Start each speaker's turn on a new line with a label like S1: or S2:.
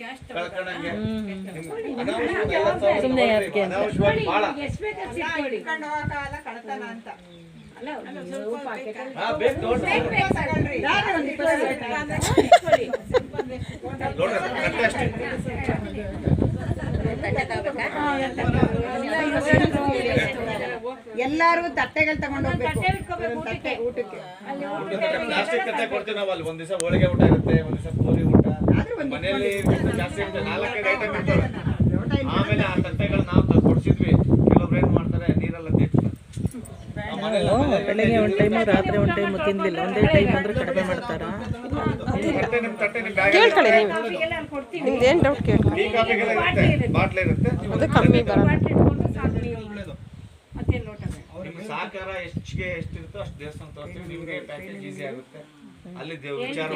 S1: ಕಳ್ಕೊಂಡಂಗೆ
S2: ಸುಮ್ಮನೆ ಅದಕ್ಕೆ
S1: ಅನಾವಶ್ಯವಾಗಿ ಭಾಳ
S3: ಕಳ್ತನ ಅಂತ
S1: ಬೇಕು ನೋಡ್ರಿ ನೋಡ್ರಿ ಅಷ್ಟೇ
S3: ಎಲ್ಲಾರು ತಟ್ಟೆಗಳು ತಗೊಂಡು ತಟ್ಟೆ ಊಟಕ್ಕೆ
S1: ಪ್ಲಾಸ್ಟಿಕ್ ತಟ್ಟೆ ಕೊಡ್ತೀವಿ ನಾವು ಅಲ್ಲಿ ಒಂದ್ ದಿವಸ ಹೋಳಿಗೆ ಊಟ ಇರುತ್ತೆ ಒಂದ್ ದಿವಸ ಪೂರಿ ಊಟ ಮನೆಯಲ್ಲಿ ಜಾಸ್ತಿ ಇರುತ್ತೆ 4-5 ಐಟಮ್ ಇರ್ತವೆ ಆಮೇಲೆ ಆ ತಟ್ಟೆಗಳು ನಾವು ಕೊಡ್ಸಿದ್ವಿ ಕೆಲವೊಬ್ರು ಏನ್ ಮಾಡ್ತಾರೆ ನೀರೆಲ್ಲ ತೆಗ್ತಾರೆ
S2: ಬೆಳಗ್ಗೆ ಒಂದು ಟೈಮು ರಾತ್ರಿ ಒಂದು ಟೈಮು ತಿನ್ಲಿಲ್ಲ ಒಂದೇ ಟೈಮ್ ಅಂದ್ರೆ ಕಡಿಮೆ ಮಾಡ್ತಾರ
S4: ಕೇಳ್ಕೊಳ್ಳಿ ನಿಮ್ದು ಏನು ಡೌಟ್ ಕೇಳಿ
S1: ಟೀ ಕಾಫಿಗೆಲ್ಲ ಇರುತ್ತೆ ಬಾಟ್ಲ್ ಇರುತ್ತೆ
S4: ಅದು ಕಮ್ಮಿ ಬರಲ್ಲ
S1: ನಿಮ್ಗೆ ಸಹಕಾರ ಹೆಚ್ಚಿಗೆ ಎಷ್ಟಿರುತ್ತೋ ಅಷ್ಟು ದೇವಸ್ಥಾನ ತೋರಿಸ್ತೀವಿ ನಿಮ್ಗೆ ಪ್ಯಾಕೇಜ್ ಈಸಿ ಆಗುತ್ತೆ ಅಲ್ಲಿ ವಿಚಾರ